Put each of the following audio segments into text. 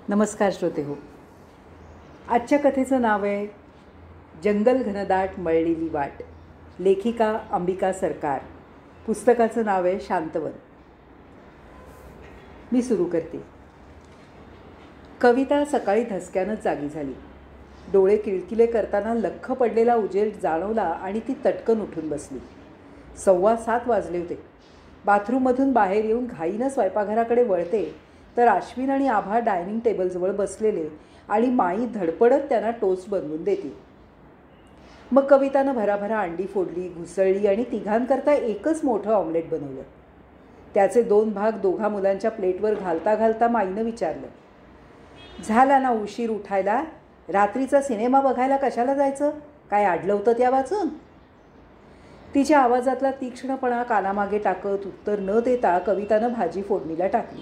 नमस्कार श्रोते हो. आजच्या कथेचं नाव आहे जंगल घनदाट मळलेली वाट. लेखिका अंबिका सरकार. पुस्तकाचं नाव आहे शांतवन. मी सुरू करते. कविता सकाळी धसक्यानंच जागी झाली. डोळे किळकिले करताना लख्ख पडलेला उजेड जाणवला आणि ती तटकन उठून बसली. 7:15 वाजले होते. बाथरूममधून बाहेर येऊन घाईनं स्वयंपाकघराकडे वळते तर अश्विन आणि आभा डायनिंग टेबलजवळ बसलेले आणि माई धडपडत त्यांना टोस्ट बनवून देते. मग कवितानं भराभरा अंडी फोडली, घुसळली आणि तिघांकरता एकच मोठं ऑमलेट बनवलं. त्याचे 2 भाग दोघा मुलांच्या प्लेटवर घालता घालता माईनं विचारलं, झाला ना उशीर उठायला? रात्रीचा सिनेमा बघायला कशाला जायचं? काय अडलं होतं त्या वाचून? तिच्या आवाजातला तीक्ष्णपणा कानामागे टाकत उत्तर न देता कवितानं भाजी फोडणीला टाकली.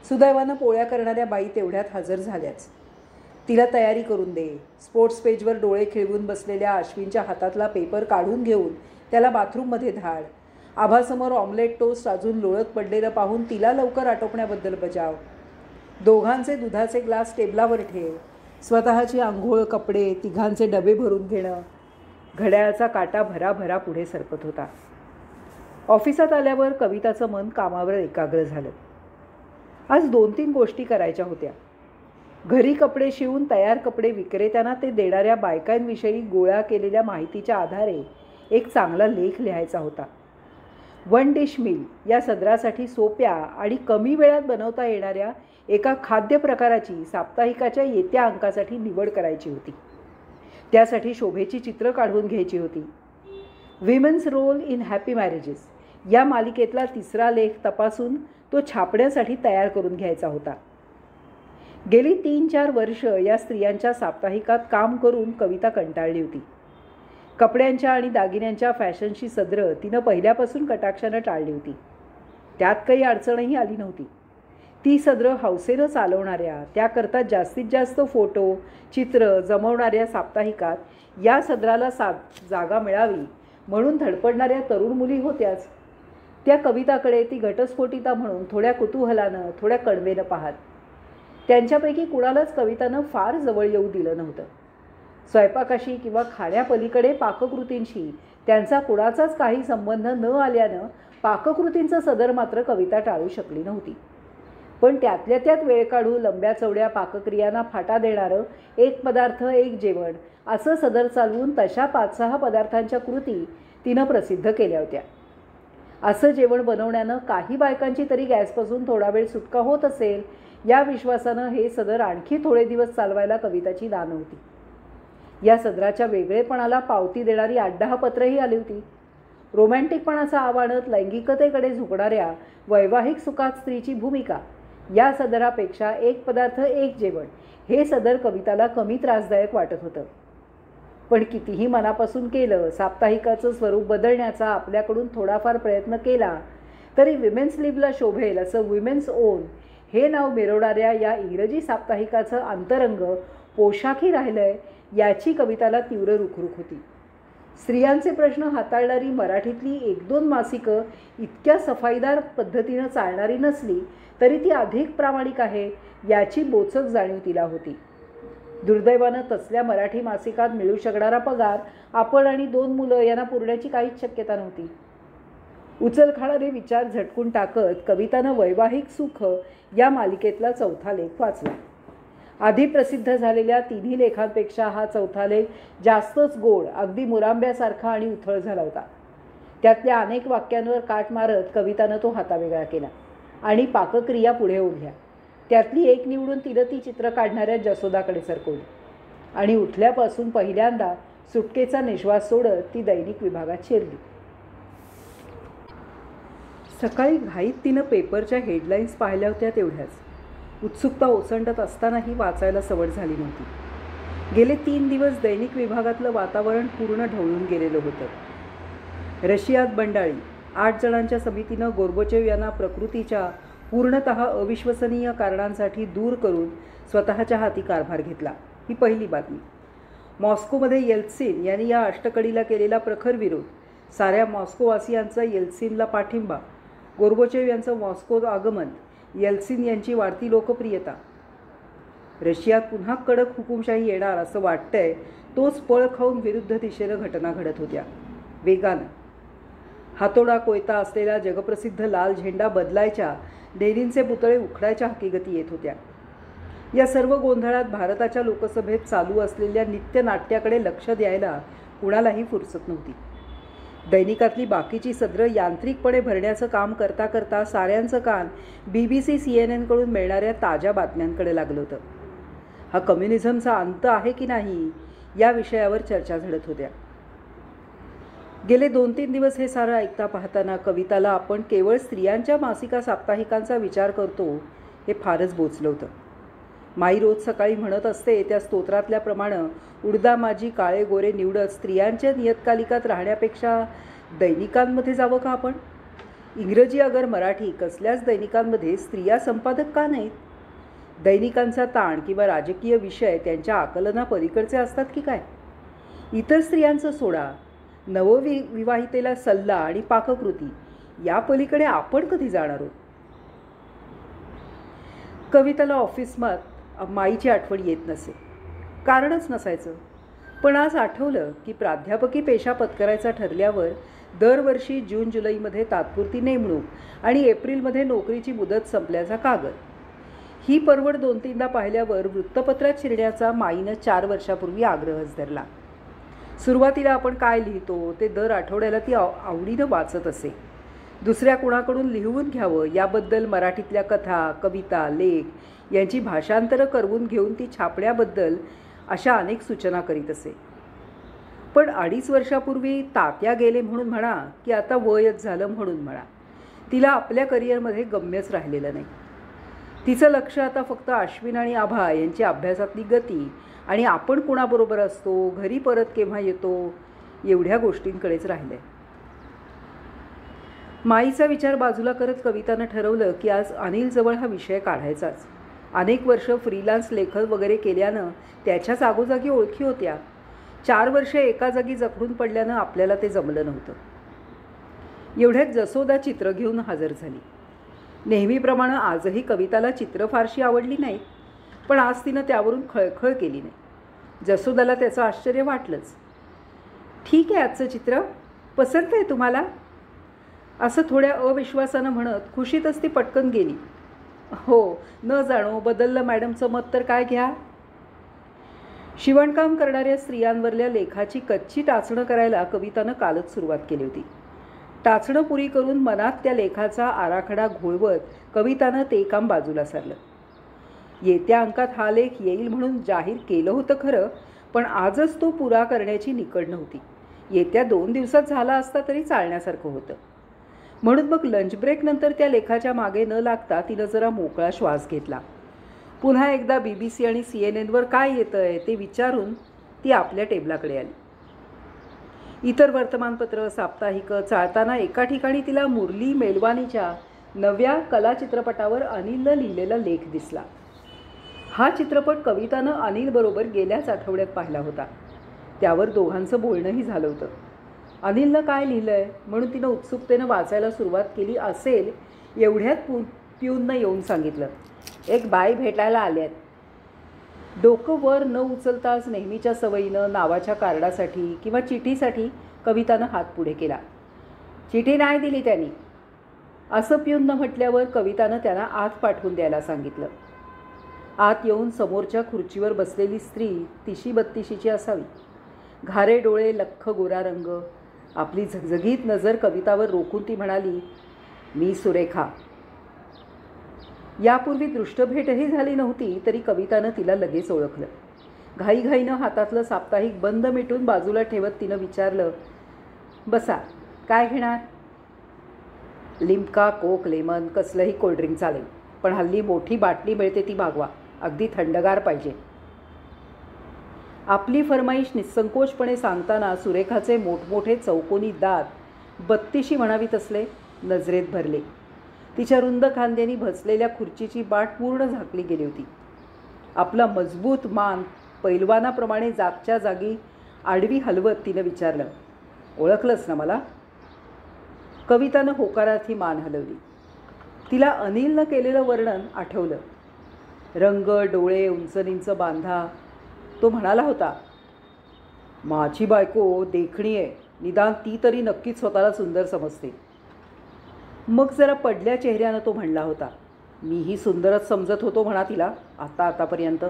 सुदैवानं पोळ्या करणाऱ्या बाई तेवढ्यात हजर झाल्याच. तिला तयारी करून दे. स्पोर्ट्स पेजवर डोळे खिळवून बसलेल्या अश्विनच्या हातातला पेपर काढून घेऊन त्याला बाथरूममध्ये धाड. आभासमोर ऑमलेट टोस्ट अजून लोळत पडलेलं पाहून तिला लवकर आटोपण्याबद्दल बजाव. दोघांचे दुधाचे ग्लास टेबलावर ठेव. स्वतःची आंघोळ, कपडे, तिघांचे डबे भरून घेणं. घड्याळाचा काटा भराभरा पुढे सरकत होता. ऑफिसात आल्यावर कविताचं मन कामावर एकाग्र झालं. आज 2-3 गोष्टी करायच्या होत्या. घरी कपडे शिवून तयार कपडे विक्रेत्यांना ते देणाऱ्या बायकांविषयी गोळा केलेल्या माहितीच्या आधारे एक चांगला लेख लिहायचा होता. 1 डिश मील या सदरासाठी सोप्या आणि कमी वेळात बनवता येणाऱ्या एका खाद्यप्रकाराची साप्ताहिकाच्या येत्या अंकासाठी निवड करायची होती. त्यासाठी शोभेची चित्र काढून घ्यायची होती. Women's role in happy marriages या मालिकेतला 3रा लेख तपासून तो छापण्यासाठी तयार करून घ्यायचा होता. गेली 3-4 वर्ष या स्त्रियांच्या साप्ताहिकात काम करून कविता कंटाळली होती. कपड्यांच्या आणि दागिन्यांच्या फॅशनची सदरं तिनं पहिल्यापासून कटाक्षानं टाळली होती. त्यात काही अडचणही आली नव्हती. ती सदरं हौसेनं चालवणाऱ्या, त्याकरता जास्तीत जास्त फोटो, चित्र जमवणाऱ्या साप्ताहिकात या सदराला जागा मिळावी म्हणून धडपडणाऱ्या तरुण मुली होत्याच. त्या कविताकडे ती घटस्फोटिता म्हणून थोड्या कुतूहलानं, थोड्या कणवेनं पाहत. त्यांच्यापैकी कुणालाच कवितानं फार जवळ येऊ दिलं नव्हतं. स्वयंपाकाशी किंवा खाण्यापलीकडे पाककृतींशी त्यांचा कुणाचाच काही संबंध न आल्यानं पाककृतींचं सदर मात्र कविता टाळू शकली नव्हती. पण त्यातल्या त्यात वेळ काढू लंब्या चवड्या पाकक्रियांना फाटा देणारं 1 पदार्थ 1 जेवण असं सदर चालवून तशा 5-6 पदार्थांच्या कृती तिनं प्रसिद्ध केल्या होत्या. असं जेवण बनवण्यानं काही बायकांची तरी गॅसपासून थोडा वेळ सुटका होत असेल या विश्वासानं हे सदर आणखी थोडे दिवस चालवायला कविताची दान होती. या सदराच्या वेगळेपणाला पावती देणारी 8-10 पत्रंही आली होती. रोमॅन्टिकपणाचा आवाडत लैंगिकतेकडे झुकणाऱ्या वैवाहिक सुखात स्त्रीची भूमिका या सदरापेक्षा 1 पदार्थ 1 जेवण हे सदर कविताला कमी त्रासदायक वाटत होतं. पण कितीही मनापासून केलं, साप्ताहिकाचं स्वरूप बदलण्याचा आपल्याकडून थोडाफार प्रयत्न केला तरी विमेन्स लिबला शोभेल असं विमेन्स ओन हे नाव मिरवणाऱ्या या इंग्रजी साप्ताहिकाचं अंतरंग पोशाखी राहिलंय याची कविताला तीव्र रुखरुख होती. स्त्रियांचे प्रश्न हाताळणारी मराठीतली 1-2 मासिकं इतक्या सफाईदार पद्धतीनं चालणारी नसली तरी ती अधिक प्रामाणिक आहे याची बोचक जाणीव तिला होती. दुर्दैवानं तसल्या मराठी मासिकात मिळू शकणारा पगार आपण आणि 2 मुलं यांना पुरण्याची काहीच शक्यता नव्हती. उचलखाणारे विचार झटकून टाकत कवितानं वैवाहिक सुख या मालिकेतला 4था लेख वाचला. आधी प्रसिद्ध झालेल्या 3ही लेखांपेक्षा हा 4था लेख जास्तच गोड, अगदी मुरांब्यासारखा आणि उथळ झाला होता. त्यातल्या अनेक वाक्यांवर काट मारत कवितानं तो हातावेगळा केला आणि पाकक्रिया पुढे ओढल्या. त्यातली एक निवडून तिनं ती चित्र काढणाऱ्या जसोदाकडे सरकवली आणि उठल्यापासून पहिल्यांदा सुटकेचा निश्वास सोडत ती दैनिक विभागात शिरली. सकाळी घाईत तिनं पेपरच्या हेडलाईन्स पाहिल्या होत्या तेवढ्याच. उत्सुकता ओसंडत असतानाही वाचायला सवड झाली नव्हती. गेले 3 दिवस दैनिक विभागातलं वातावरण पूर्ण ढवळून गेलेलं होतं. रशियात बंडाळी. 8 जणांच्या समितीनं गोर्बचेव यांना प्रकृतीच्या पूर्णतः अविश्वसनीय कारणांसाठी दूर करून स्वतःच्या हाती कारभार घेतला. ही पहिली बातमी. मॉस्कोमध्ये येल्त्सिन यांनी या अष्टकडीला केलेला प्रखर विरोध. साऱ्या मॉस्कोवासियांचा येल्त्सिनला पाठिंबा. गोर्बचेव यांचं मॉस्को आगमन. येल्त्सिन यांची वाढती लोकप्रियता. रशियात पुन्हा कडक हुकुमशाही येणार असं वाटतंय, तोच पळ खाऊन विरुद्ध दिशेनं घटना घडत होत्या वेगानं. हातोडा कोयता असलेला जगप्रसिद्ध लाल झेंडा बदलायच्या, लेनिनचे पुतळे उखडायच्या हकीकती येत होत्या. या सर्व गोंधळात भारताच्या लोकसभेत चालू असलेल्या नित्यनाट्याकडे लक्ष द्यायला कुणालाही फुरसत नव्हती. दैनिकातली बाकीची सदरं यांत्रिकपणे भरण्याचं काम करता करता साऱ्यांचं कान BBC CNN कडून मिळणाऱ्या ताज्या बातम्यांकडे लागलं होतं. हा कम्युनिझमचा अंत आहे की नाही या विषयावर चर्चा झडत होत्या. गेले 2-3 दिवस हे सारं ऐकता पाहताना कविताला आपण केवळ स्त्रियांच्या मासिका साप्ताहिकांचा विचार करतो हे फारच बोचलं होतं. माई रोज सकाळी म्हणत असते त्या स्तोत्रातल्याप्रमाणे उडदा माझी काळे गोरे निवडत स्त्रियांच्या नियतकालिकात राहण्यापेक्षा दैनिकांमध्ये जावं का आपण? इंग्रजी अगर मराठी कसल्याच दैनिकांमध्ये स्त्रिया संपादक का नाहीत? दैनिकांचा ताण किंवा राजकीय विषय त्यांच्या आकलनापलीकडचे असतात की काय? इतर स्त्रियांचं सोडा, नवविवाहितेला सल्ला आणि पाककृती या पलीकडे आपण कधी जाणार आहोत? कविताला ऑफिसमध्ये माईची आठवण येत नसे, कारणच नसायचं. पण आज आठवलं की प्राध्यापकी पेशा पत्करायचा ठरल्यावर दरवर्षी जून-जुलैमध्ये तात्पुरती नेमणूक आणि एप्रिलमध्ये नोकरीची मुदत संपल्याचा कागद, ही परवड 2-3दा पाहिल्यावर वृत्तपत्रात शिरण्याचा माईनं 4 वर्षापूर्वी आग्रहच धरला. सुरुवातीला आपण काय लिहितो ते दर आठवड्याला ती आवडीनं वाचत असे. दुसऱ्या कुणाकडून लिहून घ्यावं याबद्दल मराठीतल्या कथा, कविता, लेख यांची भाषांतरं करवून घेऊन ती छापण्याबद्दल अशा अनेक सूचना करीत असे. पण 2.5 वर्षापूर्वी तात्या गेले म्हणून म्हणा की आता वयच झालं म्हणून म्हणा, तिला आपल्या करिअरमध्ये गम्यच राहिलेलं नाही. तिचं लक्ष आता फक्त अश्विन आणि आभा यांची अभ्यासातली गती आणि आपण कुणाबरोबर असतो, घरी परत केव्हा येतो एवढ्या गोष्टींकडेच राहिले. माईचा विचार बाजूला करत कवितानं ठरवलं की आज अनिलजवळ हा विषय काढायचाच. अनेक वर्ष फ्रीलान्स लेखक वगैरे केल्यानं त्याच्या जागोजागी ओळखी होत्या. 4 वर्षे एका जागी जखडून पडल्यानं आपल्याला ते जमलं नव्हतं. एवढ्यात जसोदा चित्र घेऊन हजर झाली. नेहमीप्रमाणे आजही कविताला चित्र फारशी आवडली नाहीत, पण आज तिनं त्यावरून खळखळ केली नाही. जसोदाला त्याचं आश्चर्य वाटलंच. ठीक आहे, आजचं चित्र पसंत आहे तुम्हाला? असं थोड्या अविश्वासानं म्हणत खुशीतच ती पटकन गेली. हो, न जाणो बदललं मॅडमचं मत तर काय घ्या. शिवणकाम करणाऱ्या स्त्रियांवरल्या लेखाची कच्ची टाचणं करायला कवितानं कालच सुरुवात केली होती. टाचणं पुरी करून मनात त्या लेखाचा आराखडा घोळवत कवितानं ते काम बाजूला सारलं. येत्या अंकात हा लेख येईल म्हणून जाहीर केलं होतं खरं, पण आजच तो पुरा करण्याची निकड नव्हती. येत्या 2 दिवसात झाला असता तरी चालण्यासारखं होतं. म्हणून मग लंच ब्रेकनंतर त्या लेखाच्या मागे न लागता तिनं जरा मोकळा श्वास घेतला. पुन्हा एकदा BBC आणि CNN काय येतं आहे ते विचारून ती आपल्या टेबलाकडे आली. इतर वर्तमानपत्र, साप्ताहिकं चाळताना एका ठिकाणी तिला मुरली मेलवानीच्या नव्या कला चित्रपटावर अनिलनं लिहिलेला लेख दिसला. हा चित्रपट कवितानं अनिलबरोबर गेल्याच आठवड्यात पाहिला होता. त्यावर दोघांचं बोलणंही झालं होतं. अनिलनं काय लिहिलं आहे म्हणून तिनं उत्सुकतेनं वाचायला सुरुवात केली असेल एवढ्यात पिऊननं येऊन सांगितलं, एक बाई भेटायला आल्यात. डोकं वर न उचलताच नेहमीच्या सवयीनं नावाच्या कार्डासाठी किंवा चिठीसाठी कवितानं हात पुढे केला. चिठी नाही दिली त्यांनी, असं पिऊननं म्हटल्यावर कवितानं त्यांना आत पाठवून द्यायला सांगितलं. आत येऊन समोरच्या खुर्चीवर बसलेली स्त्री 30-32ची असावी. घारे डोळे, लख्ख गोरा रंग. आपली झगझगीत नजर कवितावर रोखून ती म्हणाली, मी सुरेखा. यापूर्वी दृष्टभेटही झाली नव्हती तरी कवितानं तिला लगेच ओळखलं. घाईघाईनं हातातलं साप्ताहिक बंद मिटून बाजूला ठेवत तिनं विचारलं, बसा, काय घेणार? लिम्का, कोक, लेमन, कसलंही कोल्ड्रिंक चालेल, पण हल्ली मोठी बाटली मिळते ती मागवा, अगदी थंडगार पाहिजे. आपली फरमाईश निसंकोचपणे सांगताना सुरेखाचे मोठमोठे चौकोनी दात 32शी म्हणावीत असले नजरेत भरले. तिच्या रुंद खांद्यांनी भचलेल्या खुर्चीची बाट पूर्ण झाकली गेली होती. आपला मजबूत मान पैलवानाप्रमाणे जागच्या जागी आडवी हलवत तिनं विचारलं, ओळखलंस ना मला? कवितानं होकारार्थी मान हलवली. तिला अनिलनं केलेलं वर्णन आठवलं. रंग, डोळे, उंच बांधा. तो म्हणाला होता, माझी बायको देखणी आहे, निदान ती तरी नक्कीच स्वतःला सुंदर समजते. मग जरा पडल्या चेहऱ्यानं तो म्हणला होता, मीही सुंदरच समजत होतो म्हणा तिला आतापर्यंत.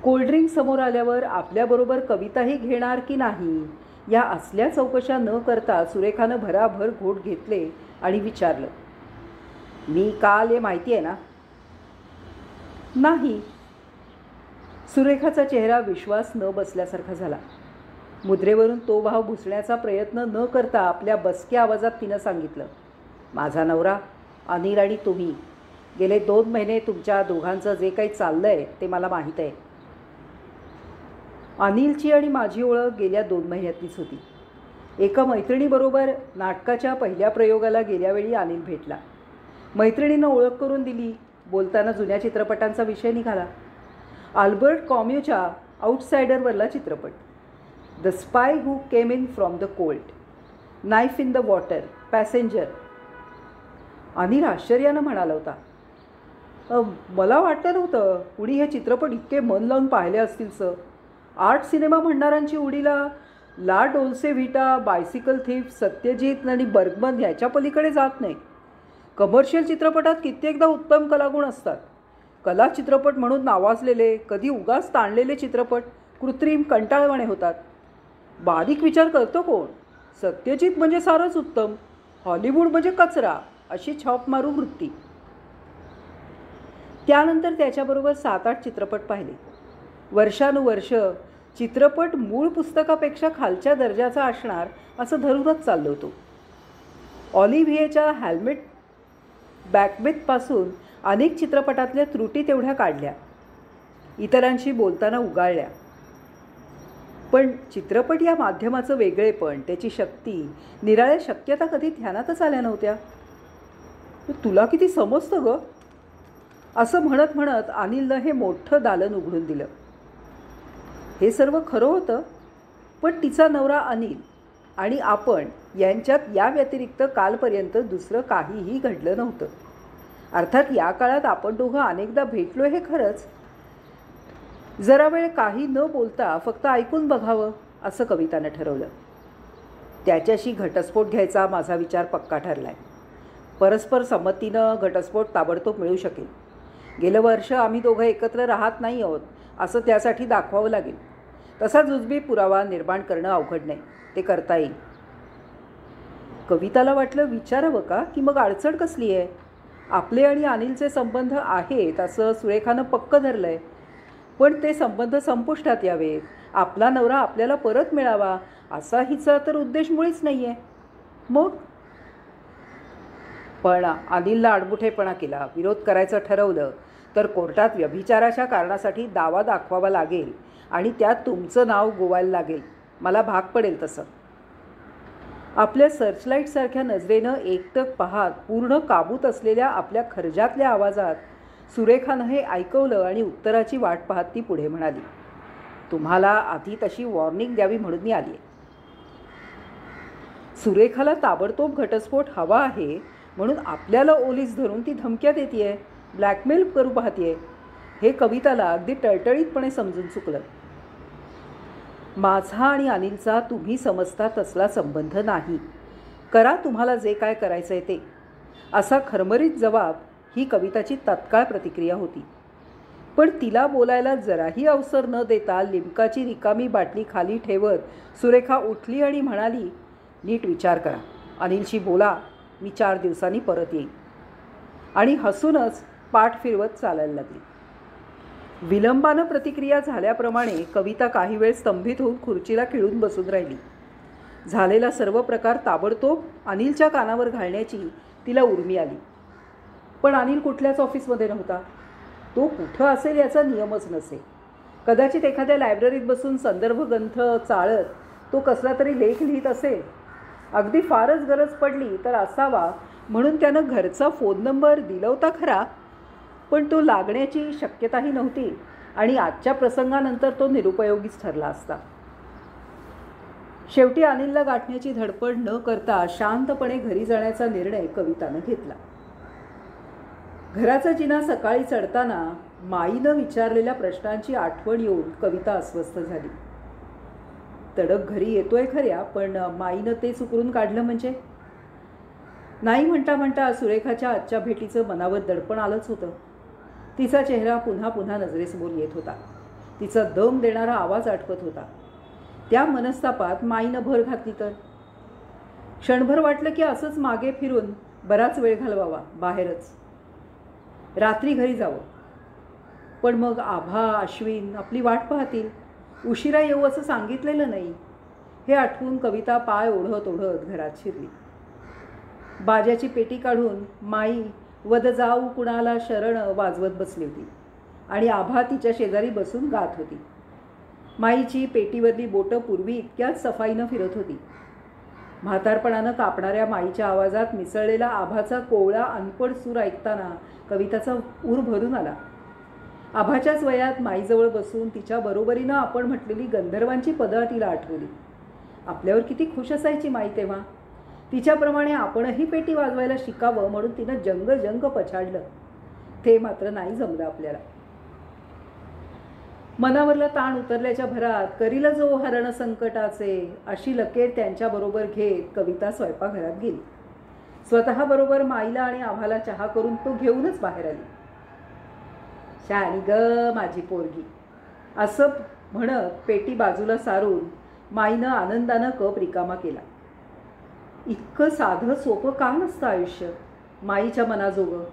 कोल्ड्रिंक समोर आल्यावर आपल्याबरोबर कविताही घेणार की नाही या असल्या चौकशा न करता सुरेखानं भराभर घोट घेतले आणि विचारलं, मी काल हे माहिती आहे ना? नाही. सुरेखाचा चेहरा विश्वास न बसल्यासारखा झाला. मुद्रेवरून तो भाव भुसण्याचा प्रयत्न न करता आपल्या बसक्या आवाजात तिनं सांगितलं, माझा नवरा अनिल आणि तुम्ही गेले 2 महिने तुमच्या दोघांचं जे काही चाललंय ते मला माहीत आहे. अनिलची आणि माझी ओळख गेल्या 2 महिन्यातलीच होती. एका मैत्रिणीबरोबर नाटकाच्या पहिल्या प्रयोगाला गेल्यावेळी अनिल भेटला. मैत्रिणीनं ओळख करून दिली. बोलताना जुन्या चित्रपटांचा विषय निघाला. अल्बर्ट कॉम्यूच्या आउटसायडरवरला चित्रपट, the spy who came in from the cold, knife in the water, passenger. Anil आश्चर्यानं म्हणाला होता, मला वाटलं नव्हतं कुणी हे चित्रपट इतके मन लावून पाहिले असतील सर. आर्ट सिनेमा म्हणणाऱ्यांची उडीला ला Dolce Vita, bicycle thief, Satyajit आणि बर्गमन याच्या पलीकडे जात नाही. कमर्शियल चित्रपटात कित्येकदा उत्तम कलागुण असतात. कला चित्रपट म्हणून नावाजलेले, कधी उगाच ताणलेले चित्रपट कृत्रिम कंटाळवाणे होतात. बारीक विचार करतो कोण? सत्यजित म्हणजे सारंच उत्तम, हॉलिवूड म्हणजे कचरा, अशी छाप मारू वृत्ती. त्यानंतर त्याच्याबरोबर 7-8 चित्रपट पाहिले. वर्षानुवर्ष चित्रपट मूळ पुस्तकापेक्षा खालच्या दर्जाचा असणार असं धरूनच चाललो होतो. ऑलिव्हियेच्या हॅल्मेट बॅकबेथपासून अनेक चित्रपटातल्या त्रुटी तेवढ्या काढल्या, इतरांशी बोलताना उगाळल्या. पण चित्रपट या माध्यमाचं वेगळेपण, त्याची शक्ती, निराळ्या शक्यता कधी ध्यानातच आल्या नव्हत्या. तुला किती समजतं गं? असं म्हणत म्हणत अनिलनं हे मोठं दालन उघडून दिलं. हे सर्व खरं होतं, पण तिचा नवरा अनिल आणि आपण यांच्यात या व्यतिरिक्त कालपर्यंत दुसरं काहीही घडलं नव्हतं. अर्थात या काळात आपण दोघं अनेकदा भेटलो हे खरंच. जरा वेळ काही न बोलता फक्त ऐकून बघावं असं कवितानं ठरवलं. त्याच्याशी घटस्फोट घ्यायचा माझा विचार पक्का ठरला आहे. परस्पर संमतीनं घटस्फोट ताबडतोब मिळू शकेल. गेलं वर्ष आम्ही दोघं एकत्र राहत नाही आहोत असं त्यासाठी दाखवावं लागेल. तसा जुजबी पुरावा निर्माण करणं अवघड नाही, ते करता येईल. कविताला वाटलं विचारावं का, की मग अडचण कसली आहे? आपले आणि अनिलचे संबंध आहेत असं सुरेखानं पक्क धरलं आहे, पण ते संबंध संपुष्टात यावेत, आपला नवरा आपल्याला परत मिळावा असा हिचा तर उद्देश मुळीच नाही आहे. मग पण अनिलला आडमुठेपणा केला, विरोध करायचं ठरवलं तर कोर्टात व्यभिचाराच्या कारणासाठी दावा दाखवावा लागेल आणि त्यात तुमचं नाव गोवायला लागेल. मला भाग पडेल तसं. आपल्या सर्चलाईटसारख्या नजरेनं एकटक पाहत पूर्ण काबूत असलेल्या आपल्या खर्जातल्या आवाजात सुरेखानं हे ऐकवलं आणि उत्तराची वाट पाहत ती पुढे म्हणाली, तुम्हाला आधी तशी वॉर्निंग द्यावी म्हणून मी आली आहे. सुरेखाला ताबडतोब घटस्फोट हवा आहे म्हणून आपल्याला ओलीस धरून ती धमक्या देतीये, ब्लॅकमेल करू पाहतीये. हे कविताला अगदी टळटळीतपणे समजून चुकलं. माझा आणि अनिलचा तुम्ही समजता तसला संबंध नाही. करा तुम्हाला जे काय करायचं आहे ते, असा खरमरीत जबाब ही कविताची तत्काळ प्रतिक्रिया होती. पण तिला बोलायला जराही अवसर न देता लिंकाची रिकामी बाटली खाली ठेवत सुरेखा उठली आणि म्हणाली, नीट विचार करा, अनिलशी बोला, मी 4 दिवसांनी परत येईन. आणि हसूनच पाठ फिरवत चालायला लागली. विलंबानं प्रतिक्रिया झाल्याप्रमाणे कविता काही वेळ स्तंभित होऊन खुर्चीला खिळून बसून राहिली. झालेला सर्व प्रकार ताबडतोब अनिलच्या कानावर घालण्याची तिला उर्मी आली. पण अनिल कुठल्याच ऑफिसमध्ये नव्हता. तो कुठं असेल याचा नियमच नसे. कदाचित एखाद्या लायब्ररीत बसून संदर्भ ग्रंथ चाळत तो कसला तरी लेख लिहित असेल. अगदी फारच गरज पडली तर असावा म्हणून त्यानं घरचा फोन नंबर दिला होता खरा, पण तो लागण्याची शक्यताही नव्हती आणि आजच्या प्रसंगानंतर तो निरुपयोगीच ठरला असता. शेवटी अनिलला गाठण्याची धडपड न करता शांतपणे घरी जाण्याचा निर्णय कवितानं घेतला. घराचा जिना सकाळी चढताना माईनं विचारलेल्या प्रश्नांची आठवण येऊन कविता अस्वस्थ झाली. तडक घरी येतोय खऱ्या, पण माईनं ते चुकरून काढलं म्हणजे? नाही म्हणता म्हणता सुरेखाच्या आजच्या भेटीचं मनावर दडपण आलंच होतं. तिचा चेहरा पुन्हा पुन्हा नजरेसमोर येत होता. तिचा दम देणारा आवाज आठवत होता. त्या मनस्तापात माईनं भर घातली तर क्षणभर वाटलं की असंच मागे फिरून बराच वेळ घालवावा बाहेरच, रात्री घरी जावं. पण मग आभा, अश्विन आपली वाट पाहतील, उशिरा येऊ असं सांगितलेलं नाही. हे आठवून कविता पाय ओढत ओढत घरात शिरली. बाजाची पेटी काढून माई वद जाऊ कुणाला शरण वाजवत बसली होती आणि आभा तिच्या शेजारी बसून गात होती. माईची पेटीवरली बोटं पूर्वी इतक्याच सफाईनं फिरत होती. म्हातारपणानं कापणाऱ्या माईच्या आवाजात मिसळलेला आभाचा कोवळा अनपड सूर ऐकताना कविताचा ऊर भरून आला. आभाच्याच वयात माईजवळ बसून तिच्या बरोबरीनं आपण म्हटलेली गंधर्वांची पदं तिला आठवली. आपल्यावर किती खुश असायची माई तेव्हा. तिच्याप्रमाणे आपणही पेटी वाजवायला शिकावं म्हणून तिनं जंग जंग पछाडलं. ते मात्र नाही जमलं आपल्याला. मनावरला ताण उतरल्याच्या भरात करील जो हरण संकटाचे अशी लकेर त्यांच्याबरोबर घेत कविता स्वयंपाकघरात गेली. स्वतःबरोबर माईला आणि आम्हाला चहा करून तो घेऊनच बाहेर आली. शानी ग माझी पोरगी असं म्हणत पेटी बाजूला सारून माईनं आनंदानं कप रिकामा केला. इतकं साधं सोपं का नसतं आयुष्य माईच्या मनाजोगं.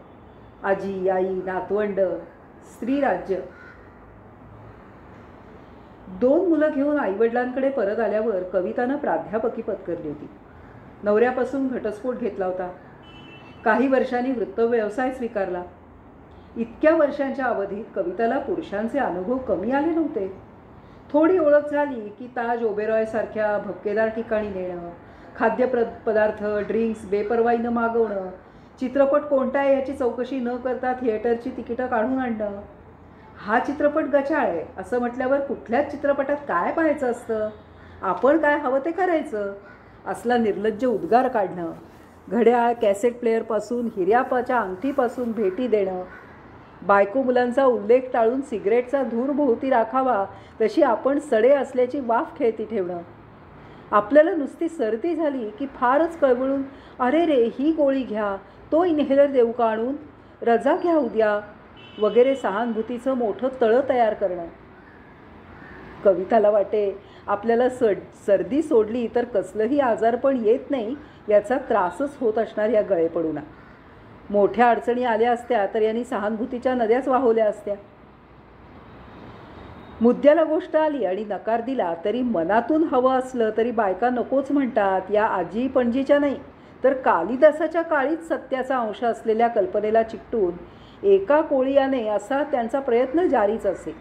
आजी, आई, नातवंड, स्त्री राज्य. 2 मुलं घेऊन आईवडिलांकडे परत आल्यावर कवितानं प्राध्यापकी पत्करली होती. नवऱ्यापासून घटस्फोट घेतला होता. काही वर्षांनी वृत्तव्यवसाय स्वीकारला. इतक्या वर्षांच्या अवधीत कविताला पुरुषांचे अनुभव कमी आले नव्हते. थोडी ओळख झाली की ताज ओबेरॉयसारख्या भपकेदार ठिकाणी नेणं, खाद्यपदार्थ, ड्रिंक्स बेपर्वाईनं मागवणं, चित्रपट कोणता आहे याची चौकशी न करता थिएटरची तिकीटं काढून आणणं. हा चित्रपट गचाळ आहे असं म्हटल्यावर कुठल्याच चित्रपटात काय पाहायचं असतं, आपण काय हवं ते करायचं असला निर्लज्ज उद्गार काढणं, घड्याळ, कॅसेट प्लेअरपासून हिऱ्यापाच्या अंगठीपासून भेटी देणं, बायको मुलांचा उल्लेख टाळून सिगरेटचा धूर भोवती राखावा तशी आपण सडे असल्याची वाफ खेळती ठेवणं. आपल्याला नुसती सर्दी झाली की फारच कळवळून अरे रे ही गोळी घ्या, तो इन्हेलर देऊ का आणून, रजा घ्या उद्या वगैरे सहानुभूतीचं मोठं तळं तयार करणं. कविताला वाटे आपल्याला सर्दी सोडली तर कसलंही आजारपण येत नाही याचा त्रासच होत असणार या गळेपडूना. मोठ्या अडचणी आल्या असत्या तर यांनी सहानुभूतीच्या नद्याच वाहवल्या असत्या. मुद्द्याला गोष्ट आली आणि नकार दिला तरी मनातून हवं असलं तरी बायका नकोच म्हणतात या आजी पणजीच्या नाही तर कालिदासाच्या काळीच सत्याचा अंश असलेल्या कल्पनेला चिकटून एका कोळीयाने असा त्यांचा प्रयत्न जारीच असे.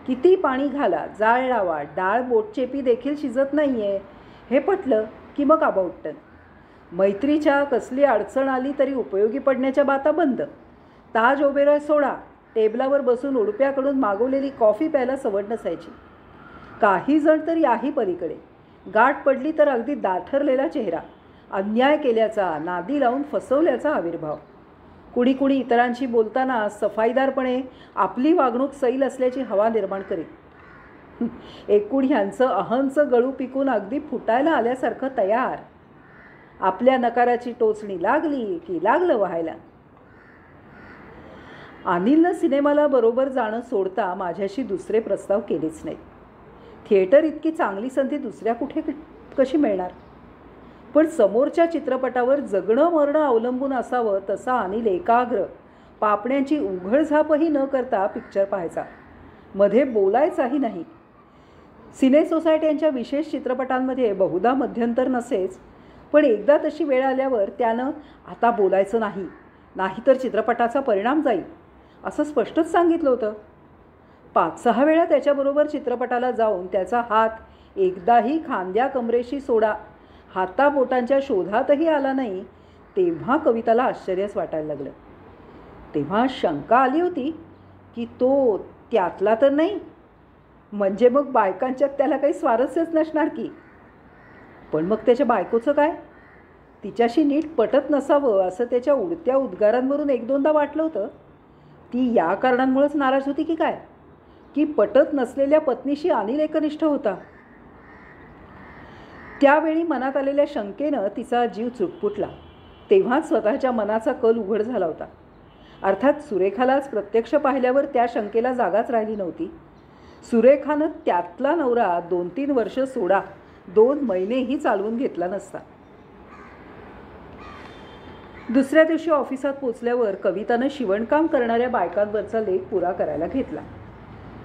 किती पाणी घाला, जाळ लावा, डाळ बोटचेपी देखील शिजत नाही आहे हे पटलं की मग अबाउट. मैत्रीच्या कसली अडचण आली तरी उपयोगी पडण्याच्या बाता बंद. ताज ओबेरॉय सोडा, टेबलावर बसून उडप्याकडून मागवलेली कॉफी प्यायला सवड नसायची. काही जण तर याही पलीकडे. गाठ पडली तर अगदी दाथरलेला चेहरा, अन्याय केल्याचा, नादी लावून फसवल्याचा आविर्भाव. कुणी कुणी इतरांशी बोलताना सफाईदारपणे आपली वागणूक सैल असल्याची हवा निर्माण करीत. एकूण ह्यांचं अहंचं गळू पिकून अगदी फुटायला आल्यासारखं तयार. आपल्या नकाराची टोचणी लागली की लागलं व्हायला. अनिलनं सिनेमाला बरोबर जाणं सोडता माझ्याशी दुसरे प्रस्ताव केलेच नाहीत. थिएटर इतकी चांगली संधी दुसऱ्या कुठे कशी मिळणार. पण समोरच्या चित्रपटावर जगणं मरणं अवलंबून असावं तसा अनिल एकाग्र, पापण्यांची उघडझापही न करता पिक्चर पाहायचा. मध्ये बोलायचाही नाही. सिने सोसायट्यांच्या विशेष चित्रपटांमध्ये बहुधा मध्यंतर नसेच, पण एकदा तशी वेळ आल्यावर त्यानं आता बोलायचं नाही, नाहीतर चित्रपटाचा परिणाम जाईल असं स्पष्टच सांगितलं होतं. 5-6 वेळा त्याच्याबरोबर चित्रपटाला जाऊन त्याचा हात एकदाही खांद्या कमरेशी सोडा हाताबोटांच्या शोधातही आला नाही तेव्हा कविताला आश्चर्यच वाटायला लागलं. तेव्हा शंका आली होती की तो त्यातला तर नाही, म्हणजे मग बायकांच्यात त्याला काही स्वारस्यच नसणार की. पण मग त्याच्या बायकोचं काय. तिच्याशी नीट पटत नसावं असं त्याच्या उडत्या उद्गारांवरून एक दोनदा वाटलं होतं. ती या कारणांमुळेच नाराज होती की काय, की पटत नसलेल्या पत्नीशी अनिल एकनिष्ठ होता. त्यावेळी मनात आलेल्या शंकेनं तिचा जीव चुटपुटला. तेव्हाच स्वतःच्या मनाचा कल उघड झाला होता. अर्थात सुरेखालाच प्रत्यक्ष पाहिल्यावर त्या शंकेला जागाच राहिली नव्हती. सुरेखानं त्यातला नवरा 2-3 वर्ष सोडा 2 महिनेही चालवून घेतला नसता. दुसऱ्या दिवशी ऑफिसात पोचल्यावर कवितानं शिवणकाम करणाऱ्या बायकांवरचा लेख पुरा करायला घेतला.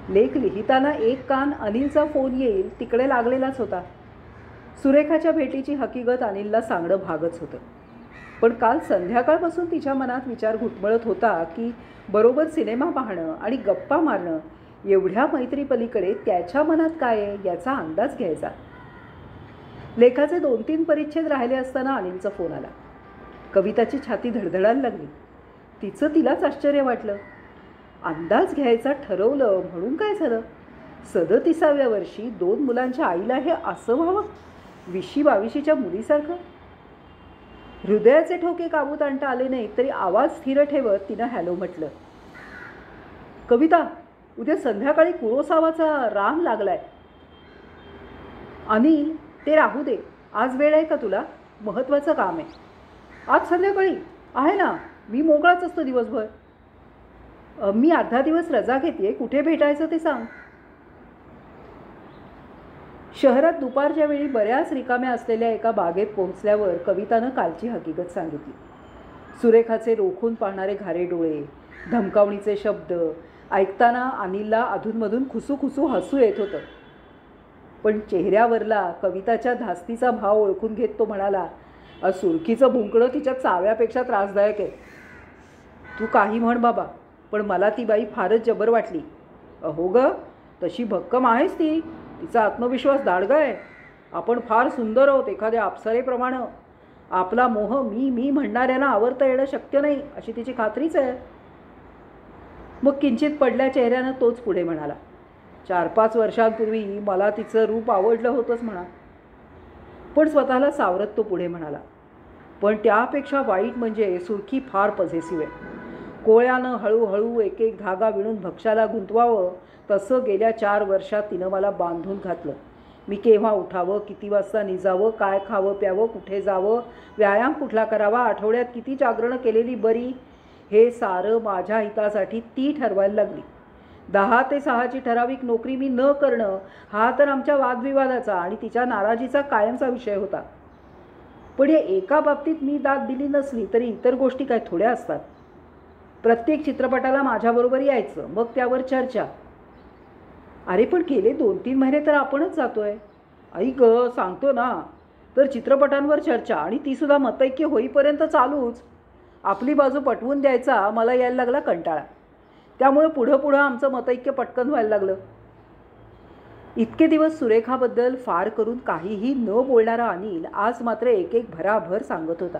लेख लिहिताना एक कान अनिलचा फोन येईल तिकडे लागलेलाच होता. सुरेखाच्या भेटीची हकीकत अनिलला सांगणं भागच होतं. पण काल संध्याकाळपासून तिच्या मनात विचार घुटमळत होता की बरोबर सिनेमा पाहणं आणि गप्पा मारणं एवढ्या मैत्रीपलीकडे त्याच्या मनात काय आहे याचा अंदाज घ्यायचा. लेखाचे 2-3 परिच्छेद राहिले असताना अनिलचा फोन आला. कविताची छाती धडधडायला लागली. तिचं तिलाच आश्चर्य वाटलं. अंदाज घ्यायचा ठरवलं म्हणून काय झालं? 37व्या वर्षी 2 मुलांच्या आईला हे असं व्हावं, 20-22च्या मुलीसारखं. हृदयाचे ठोके काबूत आणता आले नाही तरी आवाज स्थिर ठेवत तिनं हॅलो म्हटलं. कविता, उद्या संध्याकाळी कुरोसावाचा राम लागलाय. अनिल, ते राहू दे. आज वेळ आहे का तुला? महत्त्वाचं काम आहे. आज संध्याकाळी आहे ना, मी मोकळाच असतो दिवसभर. मी अर्धा दिवस रजा घेते. कुठे भेटायचं ते सांग. शहरात दुपारच्या वेळी बऱ्याच रिकाम्या असलेल्या एका बागेत पोहोचल्यावर कवितानं कालची हकीकत सांगितली. सुरेखाचे रोखून पाहणारे घारे डोळे, धमकावणीचे शब्द ऐकताना अनिलला अधूनमधून खुसूखुसू हसू येत होतं. पण चेहऱ्यावरला कविताच्या धास्तीचा भाव ओळखून घेत तो म्हणाला, सुरखीचं भुंकणं तिच्या चाव्यापेक्षा त्रासदायक आहे. तू काही म्हण बाबा, पण मला ती बाई फारच जबर वाटली. हो ग, तशी भक्कम आहेच ती. तिचा आत्मविश्वास दाडगा आहे. आपण फार सुंदर आहोत एखाद्या अप्सरेप्रमाणे. आपला मोह मी मी म्हणणाऱ्यांना आवरता येणं शक्य नाही अशी तिची खात्रीच आहे. मग किंचित पडल्या चेहऱ्यानं तोच पुढे म्हणाला, 4-5 वर्षांपूर्वी मला तिचं रूप आवडलं होतंच म्हणा. पण स्वतःला सावरत तो पुढे म्हणाला, पण त्यापेक्षा वाईट म्हणजे सुरखी फार पॉझेसिव्ह आहे. कोळ्यानं हळूहळू एक एक धागा विणून भक्ष्याला गुंतवावं तसं गेल्या 4 वर्षात तिनं मला बांधून घातलं. मी केव्हा उठावं, किती वाजता निजावं, काय खावं प्यावं, कुठे जावं, व्यायाम कुठला करावा, आठवड्यात किती जागरणं केलेली बरी, हे सारं माझ्या हितासाठी ती ठरवायला लागली. 10 ते 6ची ठराविक नोकरी मी न करणं हा तर आमच्या वादविवादाचा आणि तिच्या नाराजीचा कायमचा विषय होता. पण या एका बाबतीत मी दाद दिली नसली तरी इतर गोष्टी काय थोड्या असतात. प्रत्येक चित्रपटाला माझ्याबरोबर यायचं, मग त्यावर चर्चा. अरे पण गेले 2-3 महिने तर आपणच जातोय. आई ग, सांगतो ना. तर चित्रपटांवर चर्चा आणि तीसुद्धा मतैक्य होईपर्यंत चालूच. आपली बाजू पटवून द्यायचा मला यायला लागला कंटाळा. त्यामुळे पुढं आमचं मतैक्य पटकन व्हायला लागलं. इतके दिवस सुरेखाबद्दल फार करून काहीही न बोलणारा अनिल आज मात्र एक एक भराभर सांगत होता.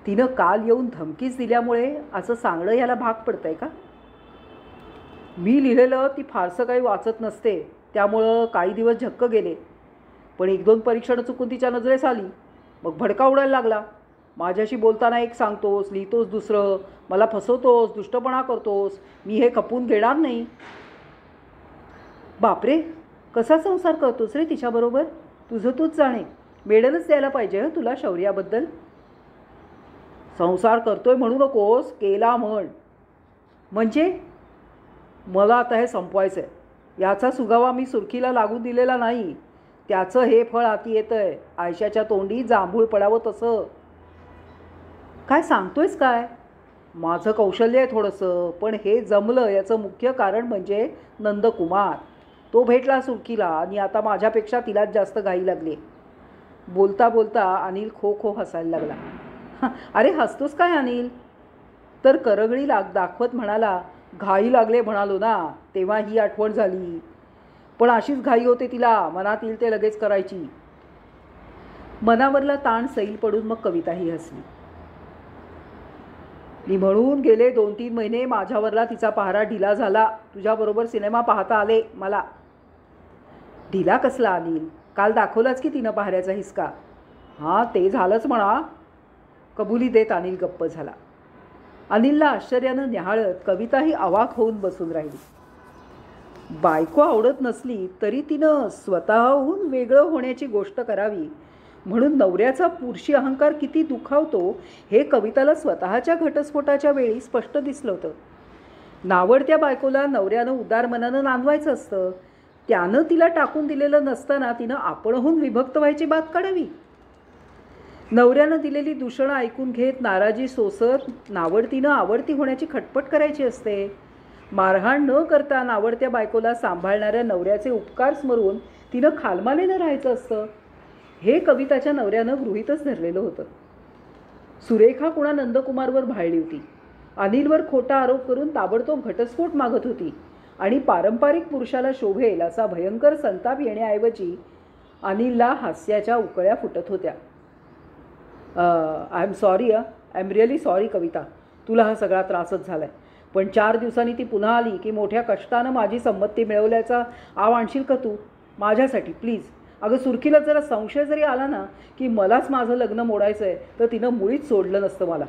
तिनं काल येऊन धमकीच दिल्यामुळे असं सांगणं याला भाग पडतंय का? मी लिहिलेलं ती फारसं काही वाचत नसते, त्यामुळं काही दिवस झक्क गेले. पण 1-2 परीक्षणं चुकून तिच्या नजरेस आली. मग भडका उडायला लागला. माझ्याशी बोलताना एक सांगतोस, लिहितोस दुसरं, मला फसवतोस, दुष्टपणा करतोस, मी हे खपून घेणार नाही. बापरे, कसा संसार करतोस रे तिच्याबरोबर? तुझं तूच जाणे. मेडलच द्यायला पाहिजे तुला शौर्याबद्दल. संसार करतोय म्हणू नकोस, केला म्हण. म्हणजे मला आता हे संपवायचं आहे. याचा सुगावा मी सुरखीला लागू दिलेला नाही. त्याचं हे फळ हाती येतंय. आयशाच्या तोंडी जांभूळ पडावं तसं. काय सांगतोयस काय? माझं कौशल्य आहे थोडंसं, पण हे जमलं याचं मुख्य कारण म्हणजे नंदकुमार. तो भेटला सुरखीला आणि आता माझ्यापेक्षा तिलाच जास्त घाई लागली. बोलता बोलता अनिल खो खो हसायला लागला. अरे हसतोस काय अनिल? तर करगळी दाखवत म्हणाला, घाई लागले म्हणालो ना, तेव्हा ही आठवण झाली. पण अशीच घाई होते तिला, मनात येईल ते लगेच करायची. मनावरला ताण सैल पडून मग कविताही हसली. मी म्हणून गेले 2-3 महिने माझ्यावरला तिचा पहारा ढिला झाला. तुझ्याबरोबर सिनेमा पाहता आले मला. ढिला कसला अनिल? काल दाखवलाच की तिनं पहाऱ्याचा हिसका. हां, ते झालंच म्हणा. कबुली देत अनिल गप्प झाला. अनिलला आश्चर्यानं न्याहाळत कविताही अवाक होऊन बसून राहिली. बायको आवडत नसली तरी तिनं स्वतःहून वेगळं होण्याची गोष्ट करावी म्हणून नवऱ्याचा पुरुषी अहंकार किती दुखावतो हे कविताला स्वतःच्या घटस्फोटाच्या वेळी स्पष्ट दिसलं होतं. नावडत्या बायकोला नवऱ्यानं उदार मनानं नांदवायचं असतं. त्यानं तिला टाकून दिलेलं नसताना तिनं आपणहून विभक्त व्हायची बात काढावी. नवऱ्यानं दिलेली दूषणं ऐकून घेत नाराजी सोसत नावडतीनं आवडती होण्याची खटपट करायची असते. मारहाण न करता नावडत्या बायकोला सांभाळणाऱ्या नवऱ्याचे उपकार स्मरून तिनं खालमालेनं राहायचं असतं. हे कविताच्या नवऱ्यानं गृहीतच धरलेलं होतं. सुरेखा कुणा नंदकुमारवर भाळली होती. अनिलवर खोटा आरोप करून ताबडतोब घटस्फोट मागत होती आणि पारंपरिक पुरुषाला शोभेल असा भयंकर संताप येण्याऐवजी अनिलला हास्याच्या उकळ्या फुटत होत्या. आय एम रिअली सॉरी कविता, तुला हा सगळा त्रासच झाला आहे. पण 4 दिवसांनी ती पुन्हा आली की मोठ्या कष्टानं माझी संमती मिळवल्याचा आव आणशील का तू माझ्यासाठी प्लीज. अगं सुरखीला जरा संशय जरी आला ना की मलाच माझं लग्न मोडायचं आहे तर तिनं मुळीच सोडलं नसतं मला.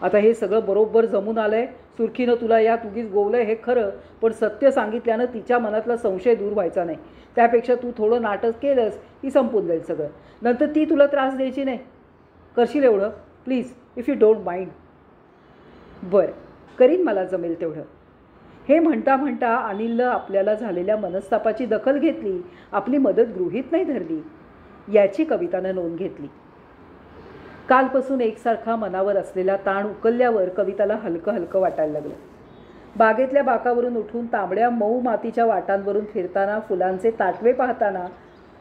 आता हे सगळं बरोबर जमून आलं आहे. सुरखीनं तुला यात उगीच गोवलं हे खरं, पण सत्य सांगितल्यानं तिच्या मनातला संशय दूर व्हायचा नाही. त्यापेक्षा तू थोडं नाटक केलंस की संपून जाईल सगळं. नंतर ती तुला त्रास द्यायची नाही. करशील एवढं please, if you don't mind. बरं करीन, मला जमेल तेवढं. हे म्हणता म्हणता अनिलनं आपल्याला झालेल्या मनस्तापाची दखल घेतली, आपली मदत गृहीत नाही धरली याची कवितानं नोंद घेतली. कालपासून एकसारखा मनावर असलेला ताण उकलल्यावर कविताला हलकं हलकं वाटायला लागलं. बागेतल्या बाकावरून उठून तांबड्या मऊ मातीच्या वाटांवरून फिरताना फुलांचे ताटवे पाहताना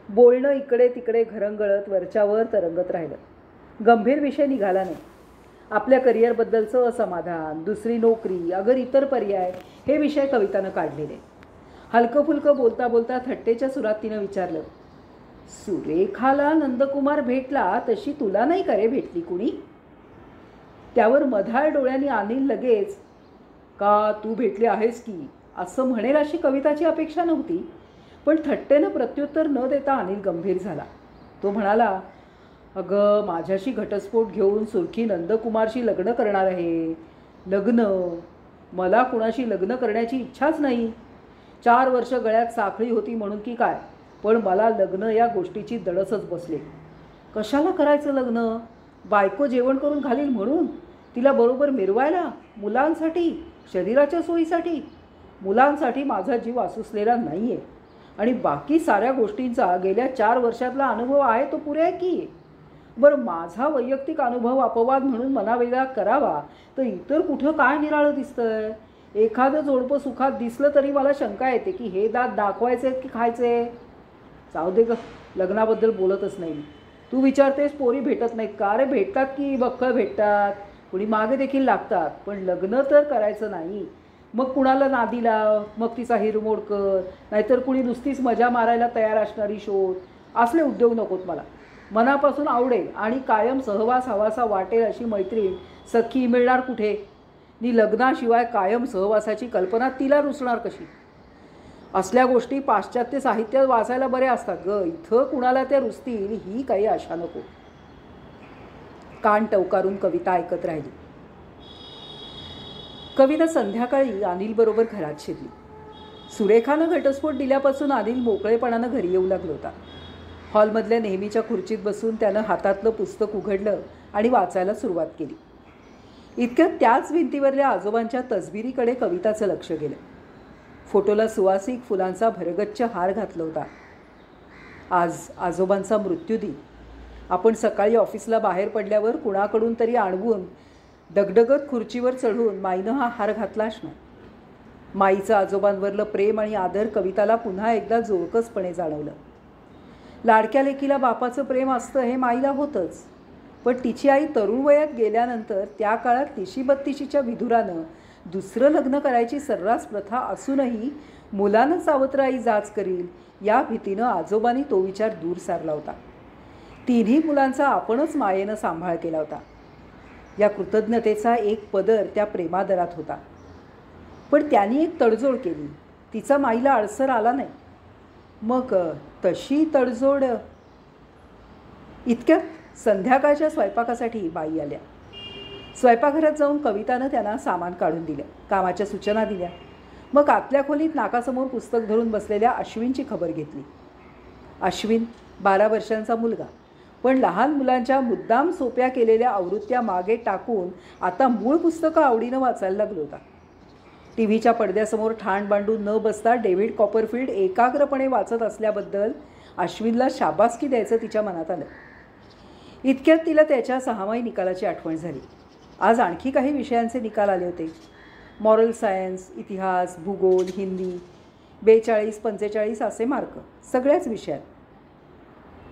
बोलणं इकडे तिकडे घरंगळत वरच्यावर तरंगत राहिलं. गंभीर विषय निघाला नाही. आपल्या करिअरबद्दलचं असमाधान, दुसरी नोकरी, अगर इतर पर्याय हे विषय कवितानं काढलेले. हलकं फुलकं बोलता बोलता थट्टेच्या सुरात तिनं विचारलं, सुरेखाला नंदकुमार भेटला तशी तुला नाही का रे भेटली कुणी? त्यावर मधाळ डोळ्यांनी अनिल लगेच, का तू भेटली आहेस की असं म्हणेल अशी कविताची अपेक्षा नव्हती. पण थट्टेनं प्रत्युत्तर न देता अनिल गंभीर झाला. तो म्हणाला, अगं माझ्याशी घटस्फोट घेऊन सुरखी नंदकुमारशी लग्न करणार आहे. लग्न? मला कुणाशी लग्न करण्याची इच्छाच नाही. 4 वर्ष गळ्यात साखळी होती म्हणून की काय, पण मला लग्न या गोष्टीची दडसच बसले. कशाला करायचं लग्न? बायको जेवण करून घालील म्हणून? तिला बरोबर मिरवायला? मुलांसाठी? शरीराच्या सोयीसाठी? मुलांसाठी माझा जीव आसुसलेला नाही आहे आणि बाकी साऱ्या गोष्टींचा गेल्या 4 वर्षातला अनुभव आहे तो पुरे आहे की. बरं माझा वैयक्तिक अनुभव अपवाद म्हणून मनावेगळा करावा तर इतर कुठं काय निराळं दिसतंय? एखादं जोडपं सुखात दिसलं तरी मला शंका येते की हे दात दाखवायचे की खायचे. जाऊ दे ग, लग्नाबद्दल बोलतच नाही. तू विचारतेस पोरी भेटत नाहीत का? अरे भेटतात की, बक्कळ भेटतात, कुणी मागे देखील लागतात, पण लग्न तर करायचं नाही. मग कुणाला नादी लाव, मग तिचा हिरमोड कर, नाहीतर कुणी नुसतीच मजा मारायला तयार असणारी शोध. असले उद्योग नकोत मला. मनापासून आवडेल आणि कायम सहवास हवासा वाटेल अशी मैत्रीण सखी मिळणार कुठे? नी लग्नाशिवाय कायम सहवासाची कल्पना तिला रुचणार कशी? असल्या गोष्टी पाश्चात्य साहित्यात वाचायला बऱ्या असतात ग. इथं कुणाला त्या रुचतील ही काही आशा नको. कान टवकारून कविता ऐकत राहिली. कविता संध्याकाळी अनिलबरोबर घरात शिरली. सुरेखानं घटस्फोट दिल्यापासून अनिल मोकळेपणानं घरी येऊ लागला होता. हॉलमधल्या नेहमीच्या खुर्चीत बसून त्यानं हातातलं पुस्तक उघडलं आणि वाचायला सुरुवात केली. इतक्यात त्याच भिंतीवरल्या आजोबांच्या तसबिरीकडे कविताचं लक्ष गेलं. फोटोला सुवासिक फुलांचा भरगच्च हार घातला होता. आज आजोबांचा मृत्यूदिन. आपण सकाळी ऑफिसला बाहेर पडल्यावर कुणाकडून तरी आणवून डगडगत खुर्चीवर चढून माईनं हा हार घातला असणार. माईचं आजोबांवरलं प्रेम आणि आदर कविताला पुन्हा एकदा जोरकसपणे जाणवलं. लाडक्या लेकीला बापाचं प्रेम असतं हे माईला होतंच, पण तिची आई तरुण वयात गेल्यानंतर त्या काळात 30-32च्या विधुरानं दुसरं लग्न करायची सर्रास प्रथा असूनही मुलानं सावत्र आई जाच करील या भीतीनं आजोबांनी तो विचार दूर सारला होता. 3ही मुलांचा आपणच मायेनं सांभाळ केला होता. या कृतज्ञतेचा एक पदर त्या प्रेमादरात होता. पण त्यांनी एक तडजोड केली. तिचा माईला अडसर आला नाही. मग तशी तडजोड. इतक्यात संध्याकाळच्या स्वयंपाकासाठी बाई आल्या. स्वयंपाकघरात जाऊन कवितानं त्यांना सामान काढून दिलं, कामाच्या सूचना दिल्या. मग आतल्या खोलीत नाकासमोर पुस्तक धरून बसलेल्या अश्विनची खबर घेतली. अश्विन 12 वर्षांचा मुलगा, पण लहान मुलांच्या मुद्दाम सोप्या केलेल्या आवृत्त्या मागे टाकून आता मूळ पुस्तकं आवडीनं वाचायला लागलो होता. टी व्हीच्या पडद्यासमोर ठाण बांधून न बसता डेव्हिड कॉपरफिल्ड एकाग्रपणे वाचत असल्याबद्दल अश्विनला शाबासकी द्यायचं तिच्या मनात आलं. इतक्यात तिला त्याच्या 6माही निकालाची आठवण झाली. आज आणखी काही विषयांचे निकाल आले होते. मॉरल सायन्स, इतिहास, भूगोल, हिंदी 42-45 असे मार्क सगळ्याच विषयात.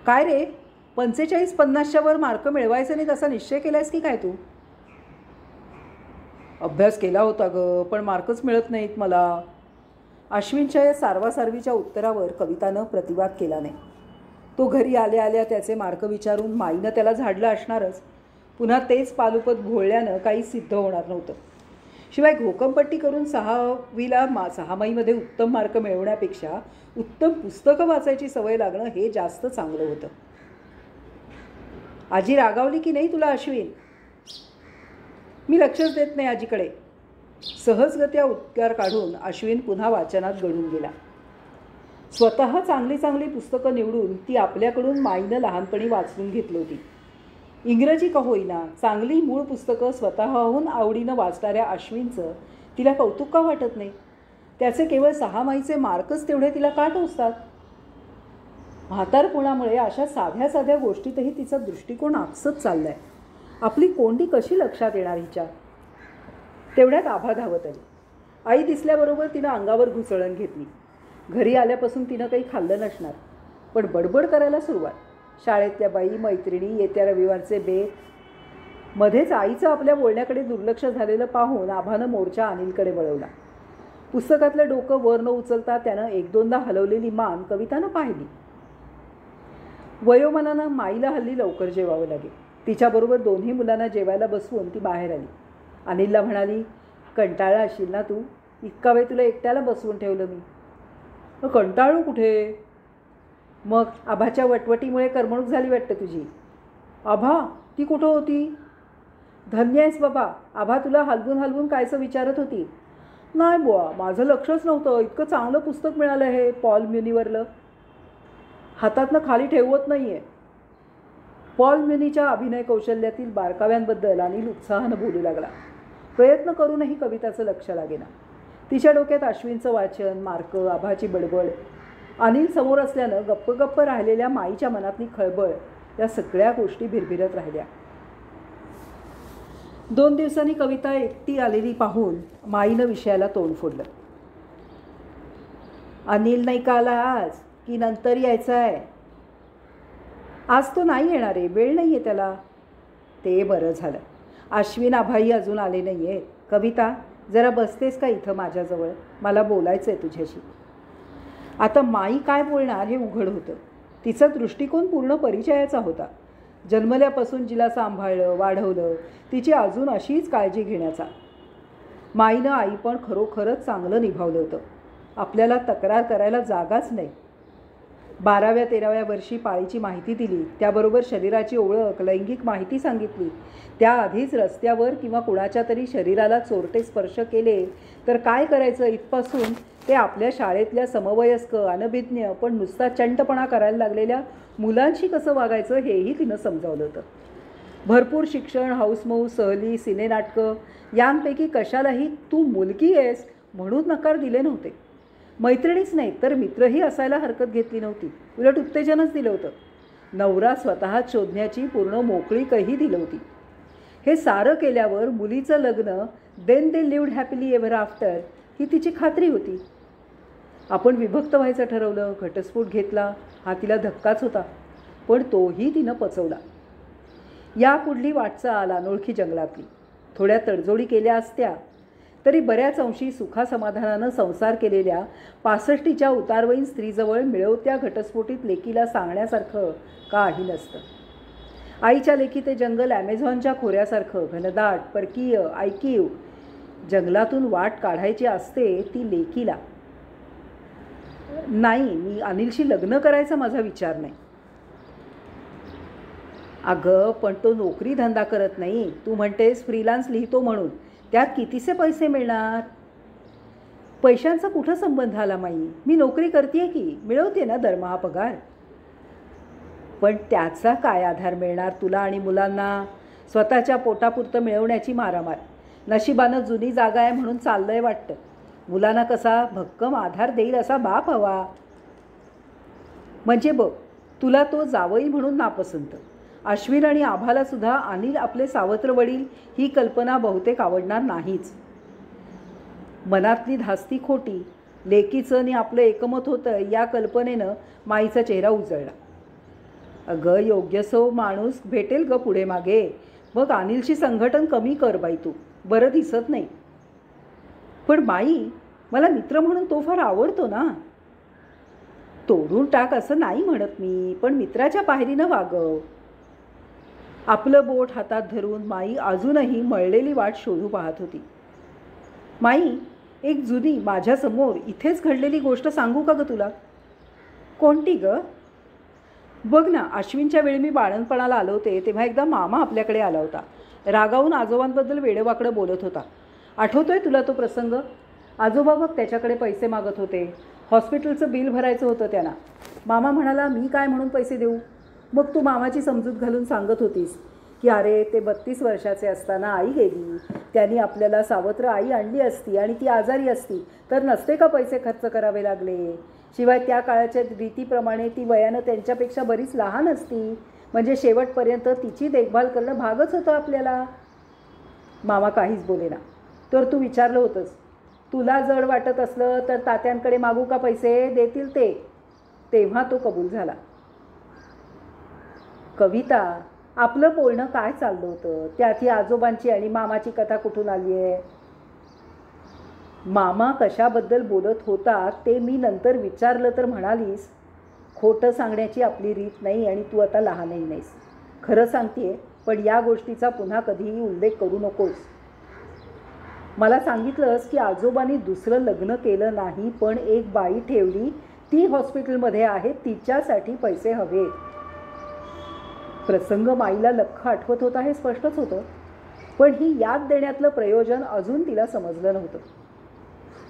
काय रे, 45-50च्या वर मार्क मिळवायचे नाहीत असा निश्चय केलायस की काय तू? अभ्यास केला होता ग, पण मार्कच मिळत नाहीत मला. अश्विनच्या या सारवासारवीच्या उत्तरावर कवितानं प्रतिवाद केला नाही. तो घरी आल्या आल्या त्याचे मार्क विचारून माईनं त्याला झाडलं असणारच. पुन्हा तेच पालुपत भोळल्यानं काही सिद्ध होणार नव्हतं. शिवाय घोकंपट्टी करून 6वीला 6माहीमध्ये उत्तम मार्क मिळवण्यापेक्षा उत्तम पुस्तकं वाचायची सवय लागणं हे जास्त चांगलं होतं. आजी रागावली की नाही तुला अश्विन? मी लक्षच देत नाही आजीकडे. सहजगत्या उद्गार काढून अश्विन पुन्हा वाचनात गळून गेला. स्वतः चांगली चांगली पुस्तकं निवडून ती आपल्याकडून माईनं लहानपणी वाचून घेतली होती. इंग्रजी का होईना चांगली मूळ पुस्तकं स्वतःहून आवडीनं वाचणाऱ्या अश्विनचं तिला कौतुक का वाटत नाही? त्याचे केवळ 6माहीचे मार्कच तेवढे तिला का टोचतात? म्हातारपणामुळे अशा साध्या साध्या गोष्टीतही तिचा दृष्टिकोन आपसत चाललाय. आपली कोंडी कशी लक्षात येणार हिच्या? तेवढ्यात आभा धावत आली. आई दिसल्याबरोबर तिनं अंगावर घुसळण घेतली. घरी आल्यापासून तिनं काही खाल्लं नसणार, पण बडबड करायला सुरुवात. शाळेतल्या बाई, मैत्रिणी, येत्या रविवारचे बेत. मध्येच आईचं आपल्या बोलण्याकडे दुर्लक्ष झालेलं पाहून आभानं मोर्चा अनिलकडे वळवला. पुस्तकातलं डोकं वर न उचलता त्यानं 1-2दा हलवलेली मान कवितानं पाहिली. वयोमानानं माईला हल्ली लवकर जेवावं लागेल. तिच्याबरोबर दोन्ही मुलांना जेवायला बसवून ती बाहेर आली. अनिलला म्हणाली, कंटाळा असशील ना तू? इतका वेळ तुला एकट्याला बसवून ठेवलं मी. कंटाळू कुठे? मग आभाच्या वटवटीमुळे करमणूक झाली वाटतं तुझी. आभा ती कुठं होती? धन्य आहेस बाबा, आभा तुला हलवून हलवून कायचं विचारत होती. नाही बुवा, माझं लक्षच नव्हतं. इतकं चांगलं पुस्तक मिळालं हे पॉल म्युनीवरलं. हातातनं खाली ठेवत नाही आहे. पॉल म्युनीच्या अभिनय कौशल्यातील बारकाव्यांबद्दल अनिल उत्साहानं बोलू लागला. प्रयत्न करूनही कविताचं लक्ष लागेना. तिच्या डोक्यात अश्विनचं वाचन, मार्क, आभाची बडबड. अनिल समोर असल्यानं गप्प गप्प राहिलेल्या माईच्या मनातली खळबळ या सगळ्या गोष्टी भिरभिरत राहिल्या. 2 दिवसांनी कविता एकटी आलेली पाहून माईनं विषयाला तोंड फोडलं. अनिल नाही का आला आज, की नंतर यायचा आहे? आज तो नाही येणार आहे, वेळ नाही आहे त्याला. ते बरं झालं. अश्विन आभाई अजून आले नाही आहेत. कविता जरा बसतेस का इथं माझ्याजवळ? मला बोलायचं आहे तुझ्याशी. आता माई काय बोलणार हे उघड होतं. तिचा दृष्टिकोन पूर्ण परिचयाचा होता. जन्मल्यापासून जिला सांभाळलं, वाढवलं, तिची अजून अशीच काळजी घेण्याचा. माईनं आई पण खरोखरच चांगलं निभावलं होतं. आपल्याला तक्रार करायला जागाच नाही. 12व्या-13व्या वर्षी पाळीची माहिती दिली, त्याबरोबर शरीराची ओळख, लैंगिक माहिती सांगितली. त्याआधीच रस्त्यावर किंवा कुणाच्या तरी शरीराला चोरटे स्पर्श केले तर काय करायचं इथपासून ते आपल्या शाळेतल्या समवयस्क, अनभिज्ञ पण नुसता चंटपणा करायला लागलेल्या मुलांशी कसं वागायचं हेही तिनं समजावलं होतं. भरपूर शिक्षण, हौसमौस, सहली, सिनेनाटकं यांपैकी कशालाही तू मुलगी आहेस म्हणून नकार दिले नव्हते. मैत्रिणीच नाही तर मित्रही असायला हरकत घेतली नव्हती. उलट उत्तेजनच दिलं होतं. नवरा स्वतः शोधण्याची पूर्ण मोकळीकही दिली होती. हे सारं केल्यावर मुलीचं लग्न then they lived happily ever after ही तिची खात्री होती. आपण विभक्त व्हायचं ठरवलं, घटस्फोट घेतला, हा तिला धक्काच होता, पण तोही तिनं पचवला. या पुढली वाटचाल अनोळखी जंगलातली. थोड्या तडजोडी केल्या असत्या तरी बऱ्याच अंशी सुखासमाधानानं संसार केलेल्या 65च्या उतारवयीन स्त्रीजवळ मिळवत्या घटस्फोटीत लेकीला सांगण्यासारखं काही नसतं. आईच्या लेकी ते जंगल ॲमेझॉनच्या खोऱ्यासारखं घनदाट, परकीय, ऐकीव. जंगलातून वाट काढायची असते ती लेकीला. नाही, मी अनिलशी लग्न करायचा माझा विचार नाही. अगं पण तो नोकरी धंदा करत नाही, तू म्हणतेस फ्रीलान्स लिहितो म्हणून. त्यात कितीसे पैसे मिळणार? पैशांचा कुठं संबंध आला माई? मी नोकरी करते की, मिळवते ना दरमहा पगार. पण त्याचा काय आधार मिळणार तुला आणि मुलांना? स्वतःच्या पोटापुरतं मिळवण्याची मारामार. नशिबानं जुनी जागा आहे म्हणून चाललंय वाटतं. मुलांना कसा भक्कम आधार देईल असा बाप हवा. म्हणजे बघ, तुला तो जावई म्हणून नापसंत. अश्विन आणि आभाला सुद्धा अनिल आपले सावत्र वडील ही कल्पना बहुतेक आवडणार नाहीच. मनातली धास्ती खोटी. लेकीचं आणि आपलं एकमत होतं या कल्पनेनं माईचा चेहरा उजळला. अगं योग्यसो माणूस भेटेल ग पुढे मागे. मग अनिलशी संघटन कमी कर बाई तू, बरं दिसत नाही. पण माई, मला मित्र म्हणून तो फार आवडतो ना. तोडून टाक असं नाही म्हणत मी, पण मित्राच्या पायरीनं वागव. आपलं बोट हातात धरून माई अजूनही मळलेली वाट शोधू पाहत होती. माई, एक जुनी माझ्यासमोर इथेच घडलेली गोष्ट सांगू का ग तुला? कोणती ग? बघ ना, अश्विनच्या वेळी मी बाळणपणाला आलो होते तेव्हा एकदा मामा आपल्याकडे आला होता. रागावून आजोबांबद्दल वेडेवाकडं बोलत होता. आठवतोय तुला तो प्रसंग? आजोबा बघ त्याच्याकडे पैसे मागत होते. हॉस्पिटलचं बिल भरायचं होतं त्यांना. मामा म्हणाला, मी काय म्हणून पैसे देऊ? मग तू मामाची समजूत घालून सांगत होतीस की अरे ते 32 वर्षाचे असताना आई गेली, त्यांनी आपल्याला सावत्र आई आणली असती आणि ती आजारी असती तर नसते का पैसे खर्च करावे लागले. शिवाय त्या काळाच्या रीतीप्रमाणे ती वयानं त्यांच्यापेक्षा बरीच लहान असती, म्हणजे शेवटपर्यंत तिची देखभाल करणं भागच होतं आपल्याला. मामा काहीच बोलेना. तर तू विचारलं होतंस, तुला जड वाटत असलं तर तात्यांकडे मागू का पैसे, देतील ते. तेव्हा तो कबूल झाला. कविता, आपलं बोलणं काय चाललं होतं? त्यात ही आजोबांची आणि मामाची कथा कुठून आली आहे? मामा कशाबद्दल बोलत होता ते मी नंतर विचारलं तर म्हणालीस, खोटं सांगण्याची आपली रीत नाही आणि तू आता लहानही नाहीस. खरं सांगतेय, पण या गोष्टीचा पुन्हा कधीही उल्लेख करू नकोस. मला सांगितलंस की आजोबांनी दुसरं लग्न केलं नाही, पण एक बाई ठेवली, ती हॉस्पिटलमध्ये आहे, तिच्यासाठी पैसे हवेत. प्रसंग माईला लख्ख आठवत होता हे स्पष्टच होतं, पण ही याद देण्यातलं प्रयोजन अजून तिला समजलं नव्हतं.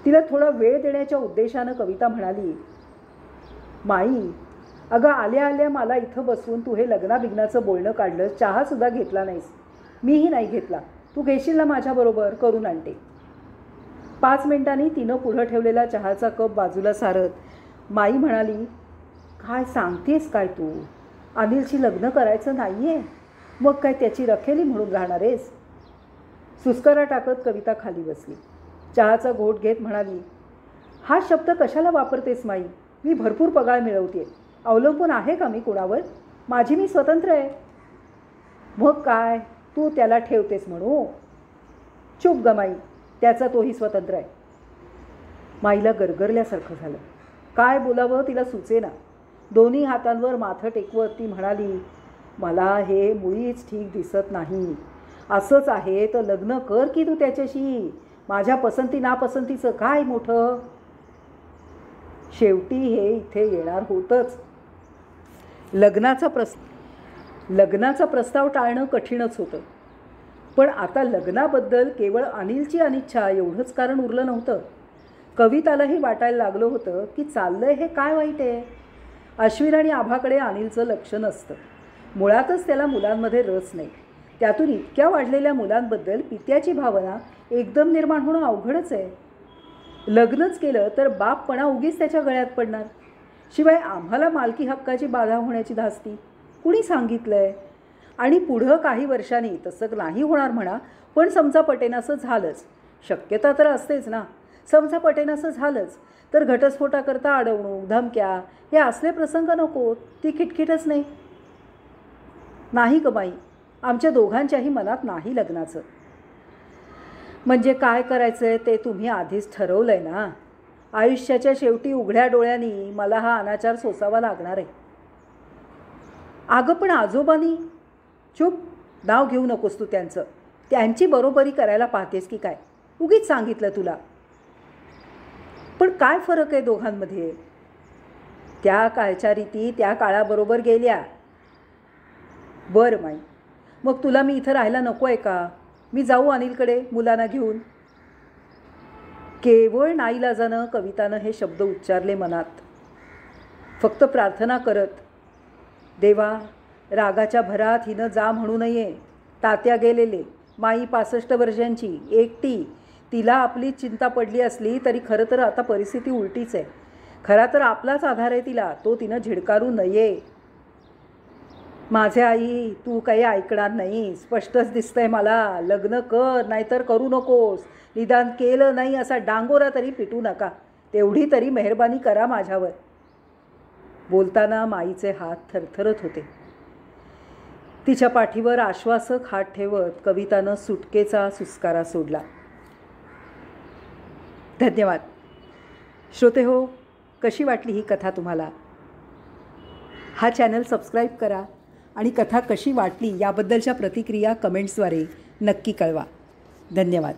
तिला थोडा वेळ देण्याच्या उद्देशानं कविता म्हणाली, माई, अगं आल्या आल्या मला इथं बसवून तू हे लग्नाबिग्नाचं बोलणं काढलं, चहासुद्धा घेतला नाहीस. मीही नाही घेतला. तू घेशील ना माझ्याबरोबर? करून आणते. 5 मिनिटांनी तिनं पुढं ठेवलेला चहाचा कप बाजूला सारत माई म्हणाली, काय सांगतेस काय तू? अनिलशी लग्न करायचं नाही आहे? मग काय त्याची रखेली म्हणून राहणार आहेस? सुस्कारा टाकत कविता खाली बसली. चहाचा घोट घेत म्हणाली, हा शब्द कशाला वापरतेस माई? मी भरपूर पगार मिळवते. अवलंबून आहे का मी कुणावर? माझी मी स्वतंत्र आहे. मग काय तू त्याला ठेवतेस म्हणू? चूप ग माई, त्याचा तोही स्वतंत्र आहे. माईला गरगरल्यासारखं झालं. काय बोलावं तिला सुचेना. दोन्ही हातांवर माथं टेकवत ती म्हणाली, मला हे मुळीच ठीक दिसत नाही. असंच आहे तर लग्न कर की तू त्याच्याशी. माझ्या पसंती नापसंतीचं काय मोठं? शेवटी हे इथे येणार होतंच. लग्नाचा प्रस्ताव टाळणं कठीणच होतं. पण आता लग्नाबद्दल केवळ अनिलची अनिच्छा एवढंच कारण उरलं नव्हतं. कवितालाही वाटायला लागलं होतं की चाललंय हे काय वाईट आहे. अश्विन आणि आभाकडे अनिलचं लक्ष नसतं. मुळातच त्याला मुलांमध्ये रस नाही. त्यातून इतक्या वाढलेल्या मुलांबद्दल पित्याची भावना एकदम निर्माण होणं अवघडच आहे. लग्नच केलं तर बापपणा उगीच त्याच्या गळ्यात पडणार. शिवाय आम्हाला मालकी हक्काची बाधा होण्याची धास्ती कुणी सांगितलंय? आणि पुढं काही वर्षांनी तसं नाही होणार म्हणा, पण समजा पटेनासं झालंच, शक्यता तर असतेच ना. समजा पटेनासं झालंच तर घटस्फोटाकरता अडवणूक, धमक्या हे असले प्रसंग नको. ती खिटखिटच नाही. नाही ग बाई, आमच्या दोघांच्याही मनात नाही लग्नाचं. म्हणजे काय करायचंय ते तुम्ही आधीच ठरवलंय ना. आयुष्याच्या शेवटी उघड्या डोळ्यांनी मला हा अनाचार सोसावा लागणार आहे. अगं पण आजोबांनी. चूप, नाव घेऊ नकोस तू त्यांचं. त्यांची बरोबरी करायला पाहतेस की काय? उगीच सांगितलं तुला. पण काय फरक आहे दोघांमध्ये? त्या काळच्या रीती त्या काळाबरोबर गेल्या. बरं माई, मग तुला मी इथं राहायला नको आहे का? मी जाऊ अनिलकडे मुलांना घेऊन. केवळ नाईलाजानं कवितानं हे शब्द उच्चारले मनात, फक्त प्रार्थना करत, देवा, रागाच्या भरात हिनं जा म्हणू नये. तात्या गेलेले, माई 65 वर्षांची, एकटी. तिला आपली चिंता पडली असली तरी खरं तर आता परिस्थिती उलटीच आहे. खरा तर आपलाच आधार आहे तिला, तो तिनं झिडकारू नये. माझे आई, तू काही ऐकणार नाही. स्पष्टच दिसतंय मला. लग्न कर नाहीतर करू नकोस. निदान केलं नाही असा डांगोरा तरी पिटू नका. तेवढी तरी मेहरबानी करा माझ्यावर. बोलताना माईचे हात थरथरत होते. तिच्या पाठीवर आश्वासक हात ठेवत कवितानं सुटकेचा सुस्कारा सोडला. धन्यवाद. श्रोते हो, कशी वाटली ही कथा तुम्हाला? हा चॅनल सबस्क्राईब करा आणि कथा कशी वाटली याबद्दलच्या प्रतिक्रिया कमेंट्सद्वारे नक्की कळवा. धन्यवाद.